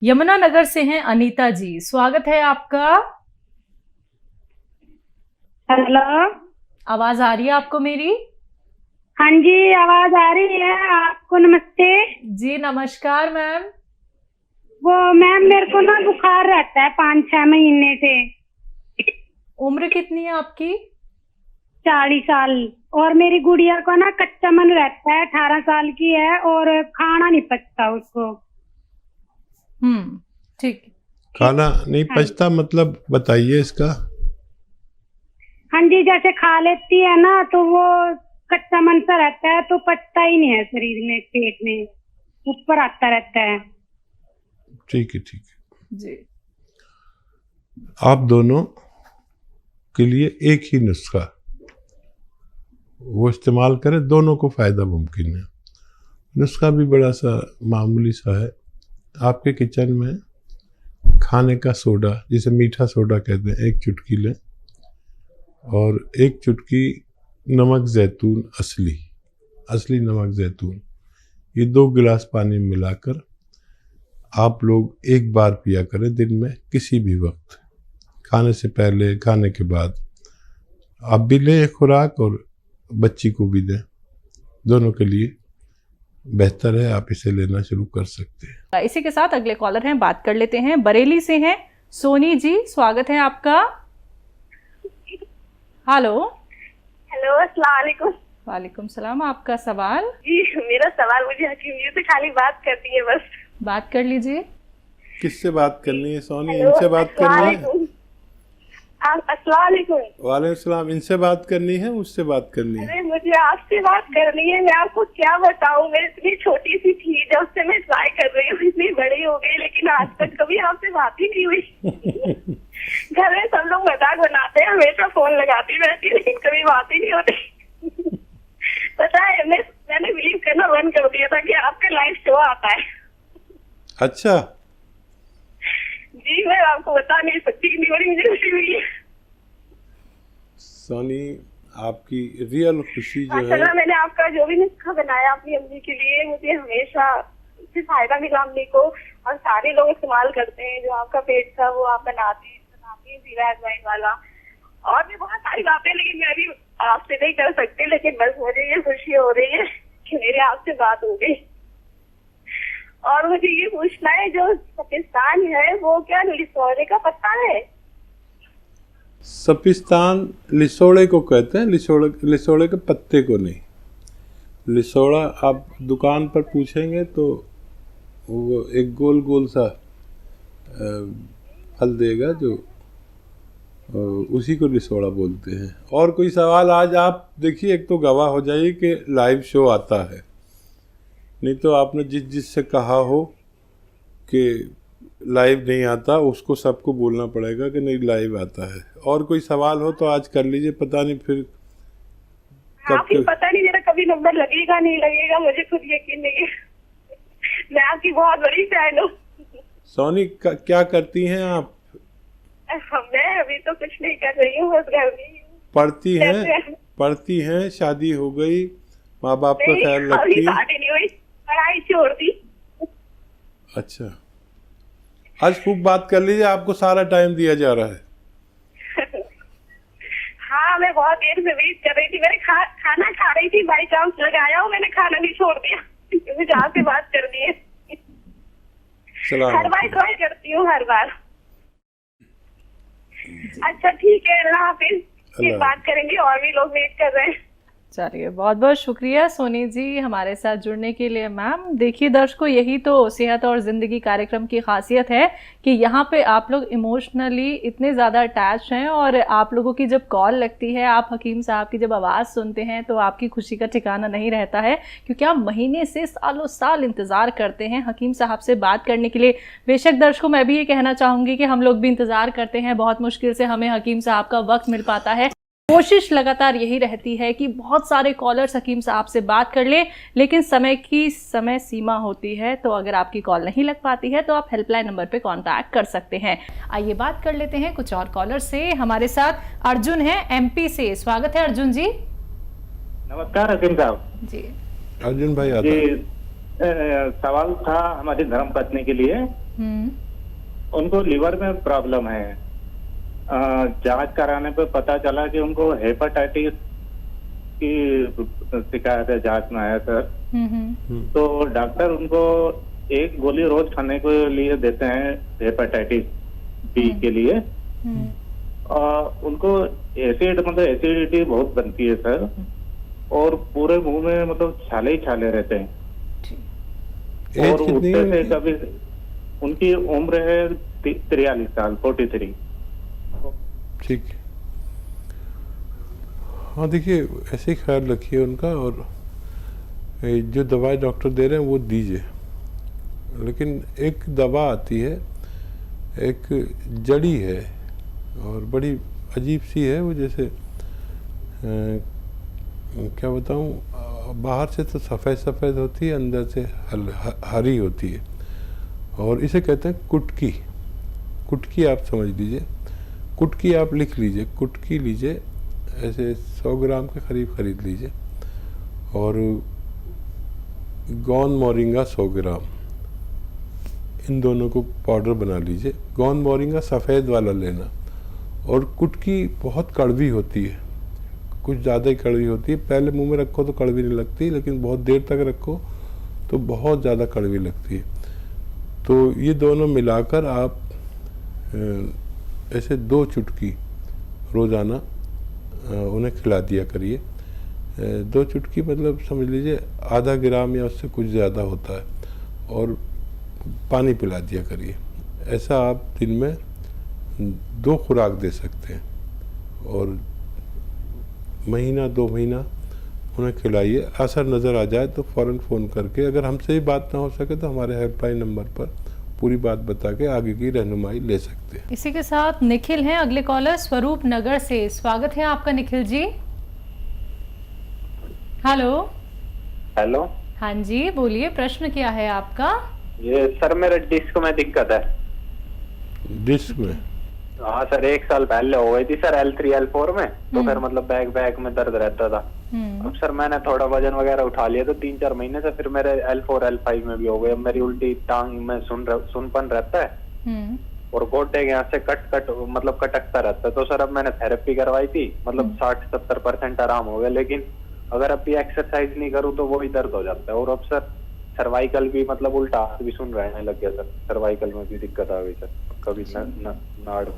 यमुनानगर से हैं अनीता जी, स्वागत है आपका। हेलो, आवाज आ रही है आपको मेरी? हाँ जी आवाज आ रही है आपको। नमस्ते जी नमस्कार मैम। वो मैम मेरे को ना बुखार रहता है 5-6 महीने से। उम्र कितनी है आपकी? 40 साल। और मेरी गुड़िया को ना कच्चा मन रहता है, 18 साल की है और खाना नहीं पचता उसको। ठीक। खाना नहीं पचता मतलब बताइए इसका। हाँ जी, जैसे खा लेती है ना तो वो कच्चा मन सा रहता है, तो पचता ही नहीं है शरीर में, पेट में ऊपर आता रहता है। ठीक है जी। आप दोनों के लिए एक ही नुस्खा वो इस्तेमाल करें, दोनों को फायदा मुमकिन है। नुस्खा भी बड़ा सा मामूली सा है। आपके किचन में खाने का सोडा, जिसे मीठा सोडा कहते हैं, 1 चुटकी लें और 1 चुटकी नमक जैतून, असली नमक जैतून, ये 2 गिलास पानी में मिलाकर आप लोग एक बार पिया करें दिन में, किसी भी वक्त, खाने से पहले, खाने के बाद। आप भी लें खुराक और बच्ची को भी दें, दोनों के लिए बेहतर है। आप इसे लेना शुरू कर सकते हैं। इसी के साथ अगले कॉलर हैं, बात कर लेते हैं। बरेली से हैं सोनी जी, स्वागत है आपका। हेलो। हेलो, अस्सलाम वालेकुम। वालेकुम सलाम। आपका सवाल? जी मेरा सवाल, मुझे हकीम जी से खाली बात करनी है बस। बात कर लीजिए। किससे बात करनी है सोनी? इनसे बात करनी है? अस्सलाम वालेकुम। वालेकुम सलाम। इनसे बात करनी है, उससे बात करनी है? अरे मुझे आपसे बात करनी है। मैं आपको क्या बताऊं, मैं इतनी छोटी सी थी जब से मैं ट्राई कर रही हूँ, इतनी बड़ी हो गई लेकिन आज तक कभी आपसे बात ही नहीं हुई। घर में सब लोग मजाक बनाते हैं, हमेशा फोन लगाती रहती लेकिन कभी बात ही नहीं होती। पता है, मैंने बिलीव करना बंद कर दिया था कि आपका लाइव शो आता है। अच्छा जी मैं आपको बता नहीं सकती कि बड़ी मुझे खुशी हुई है। सोनी, आपकी रियल खुशी जो है, मैंने आपका जो भी नुस्खा बनाया अपनी अम्मी के लिए, मुझे हमेशा उससे फायदा मिला अम्मी को, और सारे लोग इस्तेमाल करते हैं। जो आपका पेट था वो आप बनाती हैं जीरा अजवाइन वाला, और भी बहुत सारी बातें, लेकिन मैं अभी आपसे नहीं कर सकती। लेकिन बस मुझे ये खुशी हो रही है कि मेरे आपसे बात हो गई। और मुझे ये पूछना है, जो सपिस्तान है वो क्या लिसोड़े का पत्ता है? सपिस्तान लिसोड़े को कहते हैं, लिसोड़े के पत्ते को नहीं। लिसोड़ा आप दुकान पर पूछेंगे तो वो एक गोल गोल सा फल देगा, जो उसी को लिसोड़ा बोलते हैं। और कोई सवाल? आज आप देखिए, एक तो गवाह हो जाइए कि लाइव शो आता है, नहीं तो आपने जिससे कहा हो कि लाइव नहीं आता, उसको सबको बोलना पड़ेगा कि नहीं लाइव आता है। और कोई सवाल हो तो आज कर लीजिए, पता नहीं फिर कब पता नहीं मेरा कभी नंबर लगेगा नहीं लगेगा, मुझे खुद यकीन नहीं है। मैं आपकी बहुत बड़ी फैन हूँ। सोनी, क्या करती हैं आप? मैं अभी तो कुछ नहीं कर रही हूँ, बस घर में ही पढ़ती हैं, शादी हो गई, माँ बाप का ख्याल रखती है? शादी नहीं हुई, पढ़ाई छोड़ दी। अच्छा, आज खूब बात कर लीजिए, आपको सारा टाइम दिया जा रहा है। हाँ मैं बहुत देर से वेट कर रही थी, मैंने खाना खा रही थी, बाई चांस लगाया हो, मैंने खाना नहीं छोड़ दिया क्योंकि जहाँ से बात करनी है। हर बार ट्राई करती हूँ, हर बार। अच्छा ठीक है, अल्लाह हाफिज। फिर बात करेंगे, और भी लोग वेट कर रहे हैं। चलिए, बहुत बहुत शुक्रिया सोनी जी हमारे साथ जुड़ने के लिए। मैम देखिए दर्शकों, यही तो सेहत और ज़िंदगी कार्यक्रम की खासियत है कि यहाँ पे आप लोग इमोशनली इतने ज़्यादा अटैच हैं, और आप लोगों की जब कॉल लगती है, आप हकीम साहब की जब आवाज़ सुनते हैं, तो आपकी खुशी का ठिकाना नहीं रहता है, क्योंकि आप महीने से सालों साल इंतज़ार करते हैं हकीम साहब से बात करने के लिए। बेशक दर्शकों, मैं भी ये कहना चाहूँगी कि हम लोग भी इंतज़ार करते हैं, बहुत मुश्किल से हमें हकीम साहब का वक्त मिल पाता है। कोशिश लगातार यही रहती है कि बहुत सारे कॉलर्स हकीम साहब से बात कर ले, लेकिन समय सीमा होती है, तो अगर आपकी कॉल नहीं लग पाती है तो आप हेल्पलाइन नंबर पे कांटेक्ट कर सकते हैं। आइए बात कर लेते हैं कुछ और कॉलर से। हमारे साथ अर्जुन है एमपी से, स्वागत है अर्जुन जी। नमस्कार हकीम साहब जी। अर्जुन भाई, सवाल था हमारी धर्म पत्नी के लिए। उनको लिवर में प्रॉब्लम है। जांच कराने पे पता चला कि उनको हेपेटाइटिस की शिकायत है, जांच में आया सर। तो डॉक्टर उनको एक गोली रोज खाने के लिए देते हैं हेपेटाइटिस बी के लिए। उनको एसिड मतलब एसिडिटी बहुत बनती है सर, और पूरे मुंह में मतलब छाले ही छाले रहते हैं। और उठते से कभी, उनकी उम्र है 43 साल, 43। ठीक है, हाँ देखिए ऐसे ही ख्याल रखिए उनका, और जो दवाई डॉक्टर दे रहे हैं वो दीजिए। लेकिन एक दवा आती है, एक जड़ी है और बड़ी अजीब सी है वो, जैसे क्या बताऊँ, बाहर से तो सफ़ेद सफ़ेद होती है, अंदर से हरी होती है, और इसे कहते हैं कुटकी। कुटकी आप समझ लीजिए, कुटकी आप लिख लीजिए, कुटकी लीजिए, ऐसे 100 ग्राम के करीब खरीद लीजिए, और गौन मोरिंगा 100 ग्राम, इन दोनों को पाउडर बना लीजिए। गौन मोरिंगा सफ़ेद वाला लेना। और कुटकी बहुत कड़वी होती है, कुछ ज़्यादा ही कड़वी होती है। पहले मुंह में रखो तो कड़वी नहीं लगती, लेकिन बहुत देर तक रखो तो बहुत ज़्यादा कड़वी लगती है। तो ये दोनों मिलाकर आप ऐसे 2 चुटकी रोज़ाना उन्हें खिला दिया करिए। 2 चुटकी मतलब समझ लीजिए आधा ग्राम या उससे कुछ ज़्यादा होता है, और पानी पिला दिया करिए। ऐसा आप दिन में 2 खुराक दे सकते हैं, और महीना 2 महीना उन्हें खिलाइए। असर नज़र आ जाए तो फ़ौरन फ़ोन करके, अगर हमसे ही बात ना हो सके तो हमारे हेल्पलाइन नंबर पर पूरी बात बता के आगे की रहनुमाई ले सकते हैं। इसी के साथ निखिल हैं अगले कॉलर स्वरूप नगर से। स्वागत है आपका निखिल जी। हेलो। हेलो। हाँ जी बोलिए, प्रश्न क्या है आपका? ये सर मेरे डिस्क में दिक्कत है। डिस्क में? हाँ सर, 1 साल पहले हो गई थी सर, L3 L4 में। तो फिर मतलब बैक में दर्द रहता था। अब सर मैंने थोड़ा वजन वगैरह उठा लिया तो 3-4 महीने से फिर मेरे L4 L5 में भी हो गई। अब मेरी उल्टी टांग में सुनपन रहता है, और गोटे के यहाँ से मतलब कटकता रहता है। तो सर अब मैंने थेरेपी करवाई थी, मतलब 60-70% आराम हो गया। लेकिन अगर अभी एक्सरसाइज नहीं करूँ तो वही दर्द हो जाता है। और अब सर सर्वाइकल भी मतलब उल्टा हाथ भी सुन रहने लग गया सर, सर्वाइकल में भी दिक्कत आ गई सर, कभी नाड़।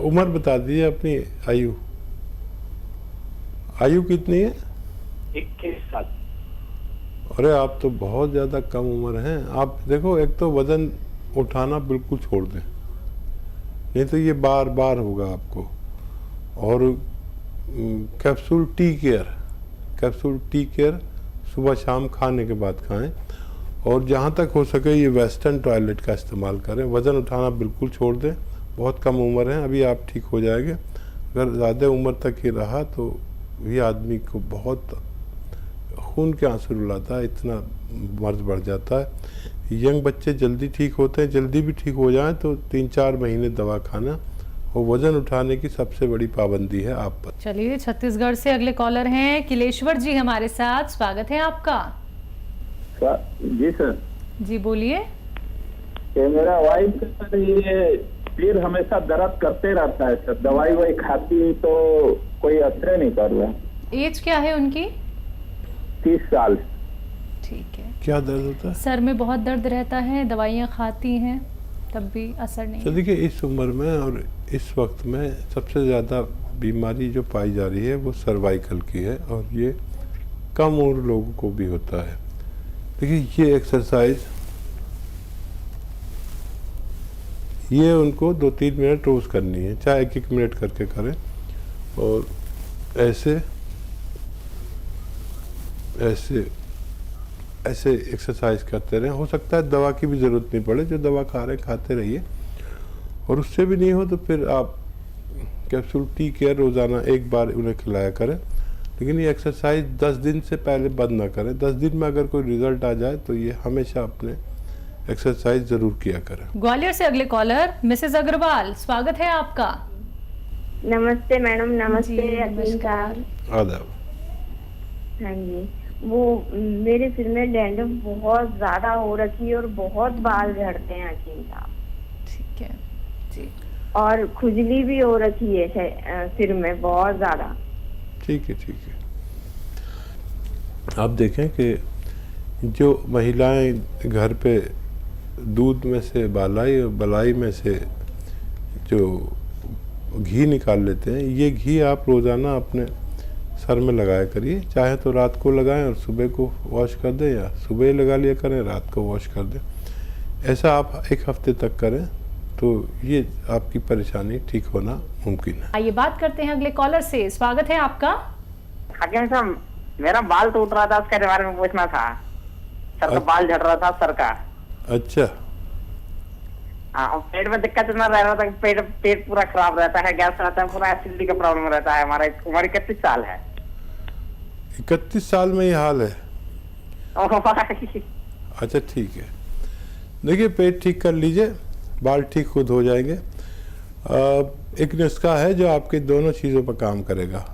उम्र बता दीजिए अपनी, आयु कितनी है? 21 साल। अरे आप तो बहुत ज़्यादा कम उम्र हैं। आप देखो, एक तो वज़न उठाना बिल्कुल छोड़ दें, नहीं तो ये बार बार होगा आपको। और कैप्सूल टी केयर सुबह शाम खाने के बाद खाएं, और जहाँ तक हो सके ये वेस्टर्न टॉयलेट का इस्तेमाल करें। वज़न उठाना बिल्कुल छोड़ दें, बहुत कम उम्र है अभी, आप ठीक हो जाएंगे। अगर ज़्यादा उम्र तक ही रहा तो भी आदमी को बहुत खून के आंसू रुलाता है, इतना मर्ज बढ़ जाता है। यंग बच्चे जल्दी ठीक होते हैं, जल्दी भी ठीक हो जाएं तो 3-4 महीने दवा खाना, और वजन उठाने की सबसे बड़ी पाबंदी है आप पर। चलिए, छत्तीसगढ़ से अगले कॉलर हैं किलेश्वर जी हमारे साथ। स्वागत है आपका। जी सर। जी बोलिए। मेरा वाइफ सर ये सिर हमेशा दर्द करते रहता है सर, दवाई वही खाती तो कोई असर नहीं कर रहा। एज क्या है उनकी? 30 साल। ठीक है। क्या दर्द होता है? सर में बहुत दर्द रहता है, दवाइयाँ खाती हैं तब भी असर नहीं। तो देखिए, इस उम्र में और इस वक्त में सबसे ज़्यादा बीमारी जो पाई जा रही है वो सर्वाइकल की है, और ये कम उम्र लोगों को भी होता है। देखिए, ये एक्सरसाइज ये उनको 2-3 मिनट रोज़ करनी है, चाहे 1-1 मिनट करके करें, और ऐसे ऐसे ऐसे एक्सरसाइज करते रहें। हो सकता है दवा की भी ज़रूरत नहीं पड़े, जो दवा खा रहे हैं खाते रहिए, और उससे भी नहीं हो तो फिर आप कैप्सूल टी केयर रोज़ाना 1 बार उन्हें खिलाया करें। लेकिन ये एक्सरसाइज 10 दिन से पहले बंद ना करें। 10 दिन में अगर कोई रिजल्ट आ जाए तो ये हमेशा अपने एक्सरसाइज ज़रूर किया करें। ग्वालियर से अगले कॉलर मिसेस अग्रवाल, स्वागत है आपका। नमस्ते मैडम। नमस्ते। नमस्कार। आदाब। हाँ जी, वो मेरे सिर में डैंड्रफ बहुत ज्यादा हो रखी है और बहुत बाल झड़ते हैं हकीम साहब। ठीक है जी। और खुजली भी हो रखी है सिर में बहुत ज्यादा। ठीक है ठीक है। आप देखें कि जो महिलाएं घर पे दूध में से बालाई और बलाई में से जो घी निकाल लेते हैं, ये घी आप रोज़ाना अपने सर में लगाया करिए। चाहे तो रात को लगाएं और सुबह को वॉश कर दें, या सुबह लगा लिया करें, रात को वॉश कर दें। ऐसा आप 1 हफ्ते तक करें तो ये आपकी परेशानी ठीक होना मुमकिन है। आइए बात करते हैं अगले कॉलर से। स्वागत है आपका। हकीम साहब, मेरा बाल टूट रहा था, उसके बारे में पूछना था। सर का बाल झड़ रहा था सर का। अच्छा। हाँ, पेट में दिक्कत इतना रह रहा था कि पेट पूरा खराब रहता है, गैस रहता है, पूरा एसिडिटी का प्रॉब्लम रहता है। हमारा उम्र 31 साल है। 31 साल में ये हाल है? अच्छा ठीक है। देखिए, पेट ठीक कर लीजिए, बाल ठीक खुद हो जाएंगे। एक नुस्खा है जो आपके दोनों चीज़ों पर काम करेगा।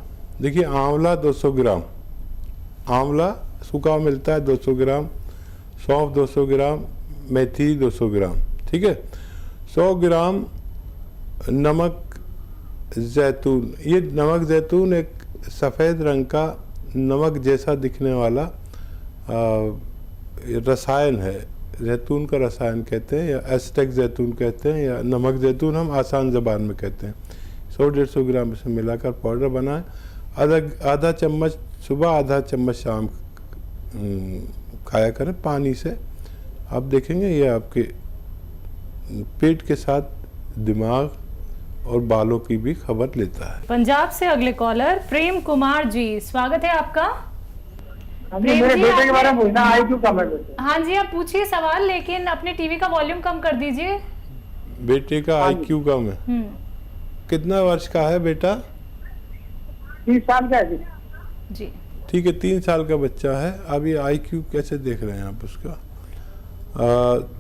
देखिए, आंवला 200 ग्राम, आंवला सूखा मिलता है 200 ग्राम, सौंफ 200 ग्राम, मेथी 200 ग्राम, ठीक है। 100 ग्राम नमक जैतून। ये नमक जैतून एक सफ़ेद रंग का नमक जैसा दिखने वाला रसायन है। जैतून का रसायन कहते हैं, या एस्टेक जैतून कहते हैं, या नमक जैतून हम आसान ज़बान में कहते हैं। 100-150 ग्राम इसे मिलाकर पाउडर बनाएं। आधा चम्मच सुबह, आधा चम्मच शाम खाया करें पानी से। आप देखेंगे ये आपके पेट के साथ दिमाग और बालों की भी खबर लेता है। पंजाब से अगले कॉलर प्रेम कुमार जी, स्वागत है आपका। मेरे बेटे के बारे में पूछना, IQ कम है। हाँ जी, आप पूछिए सवाल, लेकिन अपने टीवी का वॉल्यूम कम कर दीजिए। बेटे का IQ कम है? कितना वर्ष का है बेटा? 30 साल का है जी। ठीक है, 3 साल का बच्चा है। अब ये IQ कैसे देख रहे हैं आप उसका?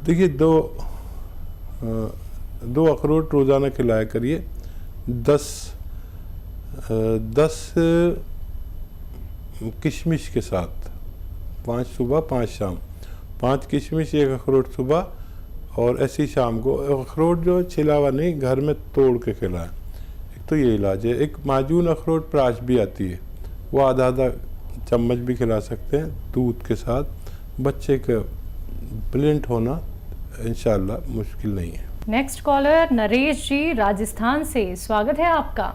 देखिए, दो अखरोट रोज़ाना खिलाया करिए। 10 किशमिश के साथ, 5 सुबह 5 शाम। 5 किशमिश, 1 अखरोट सुबह और ऐसी शाम को। अखरोट जो छिला हुआ नहीं, घर में तोड़ के खिलाएं। एक तो ये इलाज है। एक माजून अखरोट प्राश भी आती है, वो आधा चम्मच भी खिला सकते हैं दूध के साथ। बच्चे का ब्रिलियंट होना इंशाल्लाह मुश्किल नहीं है। नेक्स्ट कॉलर नरेश जी, राजस्थान से, स्वागत है आपका।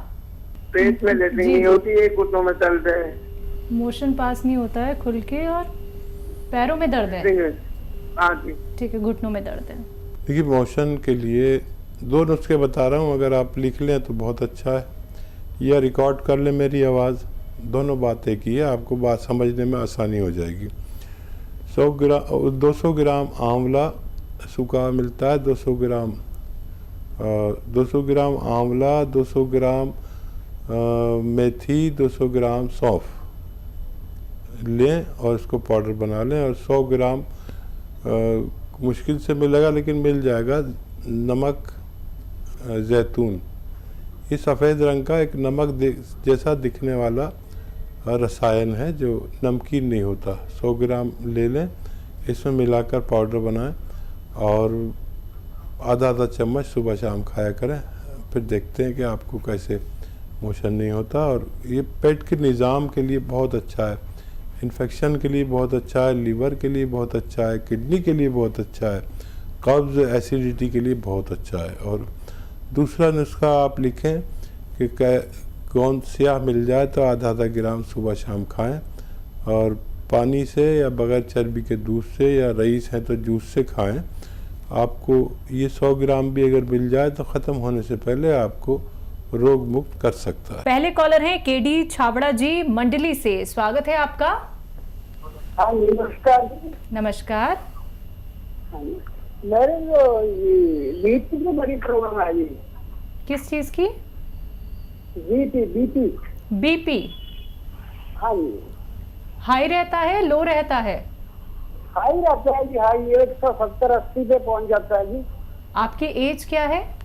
पेट में लेटरिन नहीं होती है, घुटनों में दर्द है, मोशन पास नहीं होता है खुल के, और पैरों में दर्द है। हाँ जी। ठीक है, घुटनों में दर्द है। देखिए, मोशन के लिए 2 नुस्खे बता रहा हूँ, अगर आप लिख लें तो बहुत अच्छा है, या रिकॉर्ड कर लें मेरी आवाज़। दोनों बातें की है, आपको बात समझने में आसानी हो जाएगी। 200 ग्राम आंवला सूखा मिलता है, 200 ग्राम आंवला, 200 ग्राम मेथी, 200 ग्राम सौंफ लें और इसको पाउडर बना लें। और 100 ग्राम मुश्किल से मिलेगा लेकिन मिल जाएगा नमक जैतून। ये सफ़ेद रंग का एक नमक जैसा दिखने वाला रसायन है जो नमकीन नहीं होता। 100 ग्राम ले लें, इसमें मिलाकर पाउडर बनाएं और आधा चम्मच सुबह शाम खाया करें। फिर देखते हैं कि आपको कैसे मोशन नहीं होता। और ये पेट के निज़ाम के लिए बहुत अच्छा है, इन्फेक्शन के लिए बहुत अच्छा है, लीवर के लिए बहुत अच्छा है, किडनी के लिए बहुत अच्छा है, कब्ज़ एसिडिटी के लिए बहुत अच्छा है। और दूसरा नुस्खा आप लिखें कि कौन स्याह मिल जाए तो आधा ग्राम सुबह शाम खाएं, और पानी से या बगैर चर्बी के दूध से, या रईस है तो जूस से खाएं। आपको ये 100 ग्राम भी अगर मिल जाए तो ख़त्म होने से पहले आपको रोग मुक्त कर सकता है। पहले कॉलर हैं केडी छाबड़ा जी, मंडली से, स्वागत है आपका। हाँ, नमस्कार। नमस्कार। मेरे जो बीपी की बड़ी प्रॉब्लम है। किस चीज की? बीपी। हाँ जी। हाई रहता है, लो रहता है? हाई रहता है जी, हाई 170-80 पे पहुंच जाता है जी। आपकी एज क्या है?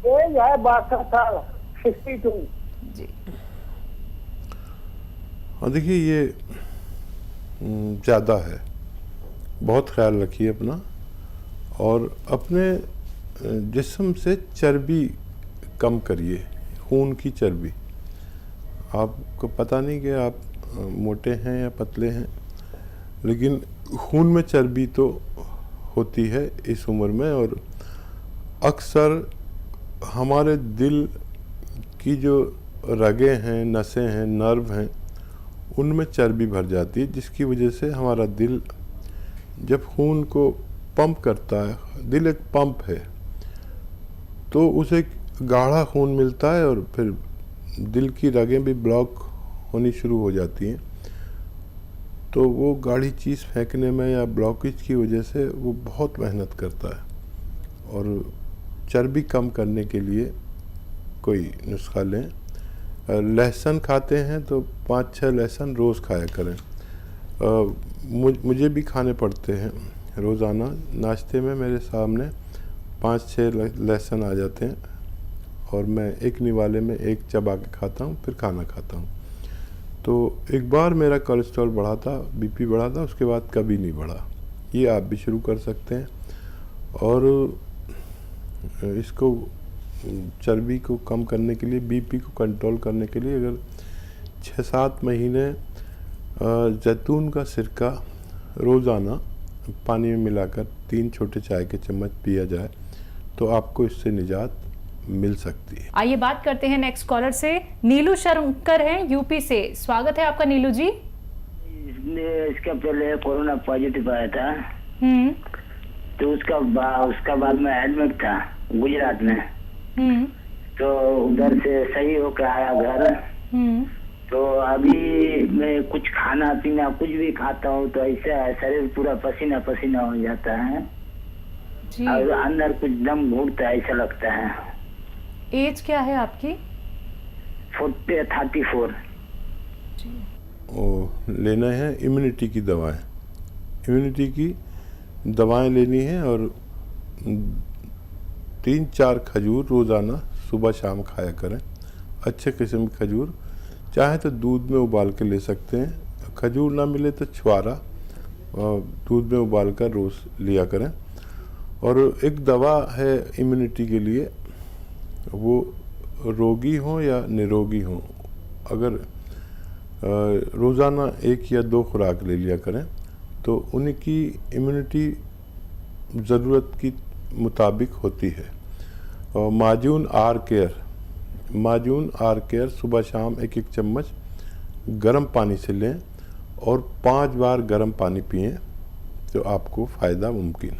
एज है 62 साल, 62 जी। और देखिए ये ज़्यादा है, बहुत ख्याल रखिए अपना, और अपने जिस्म से चर्बी कम करिए, खून की चर्बी। आपको पता नहीं कि आप मोटे हैं या पतले हैं, लेकिन खून में चर्बी तो होती है इस उम्र में, और अक्सर हमारे दिल की जो रगें हैं, नसें हैं, नर्व हैं, उनमें चर्बी भर जाती है, जिसकी वजह से हमारा दिल जब खून को पंप करता है, दिल एक पंप है, तो उसे गाढ़ा खून मिलता है और फिर दिल की रगें भी ब्लॉक होनी शुरू हो जाती हैं। तो वो गाढ़ी चीज़ फेंकने में या ब्लॉकेज की वजह से वो बहुत मेहनत करता है। और चर्बी कम करने के लिए कोई नुस्खा लें। लहसुन खाते हैं तो 5-6 लहसुन रोज़ खाया करें। मुझे भी खाने पड़ते हैं रोज़ाना। नाश्ते में मेरे सामने 5-6 लहसुन आ जाते हैं और मैं एक निवाले में एक चबा के खाता हूँ, फिर खाना खाता हूँ। तो एक बार मेरा कोलेस्ट्रॉल बढ़ा था, बीपी बढ़ा था, उसके बाद कभी नहीं बढ़ा। ये आप भी शुरू कर सकते हैं। और इसको चर्बी को कम करने के लिए, बीपी को कंट्रोल करने के लिए अगर 6-7 महीने जैतून का सिरका रोज़ाना पानी में मिलाकर 3 छोटे चाय के चम्मच पिया जाए तो आपको इससे निजात मिल सकती है। आइए बात करते हैं नेक्स्ट कॉलर से। नीलू शंकर हैं यूपी से। स्वागत है आपका नीलू जी। इसका पहले कोरोना पॉजिटिव आया था, तो उसका बाद में एडमिट था गुजरात में। तो उधर से सही होकर आया घर। तो अभी मैं कुछ खाना पीना कुछ भी खाता हूँ तो ऐसा शरीर पूरा पसीना पसीना हो जाता है और अंदर कुछ दम घुटता है, ऐसा लगता है। एज क्या है आपकी? 34। लेना है इम्यूनिटी की दवाएं। इम्यूनिटी की दवाएं लेनी है और 3-4 खजूर रोज़ाना सुबह शाम खाया करें। अच्छे किस्म की खजूर, चाहे तो दूध में उबाल के ले सकते हैं। खजूर ना मिले तो छुआरा दूध में उबाल कर रोज़ लिया करें। और एक दवा है इम्यूनिटी के लिए, वो रोगी हो या निरोगी हो, अगर रोज़ाना 1 या 2 खुराक ले लिया करें तो उनकी इम्यूनिटी ज़रूरत की मुताबिक होती है। और माजून आर केयर सुबह शाम 1-1 चम्मच गर्म पानी से लें और 5 बार गर्म पानी पिएं तो आपको फ़ायदा मुमकिन है।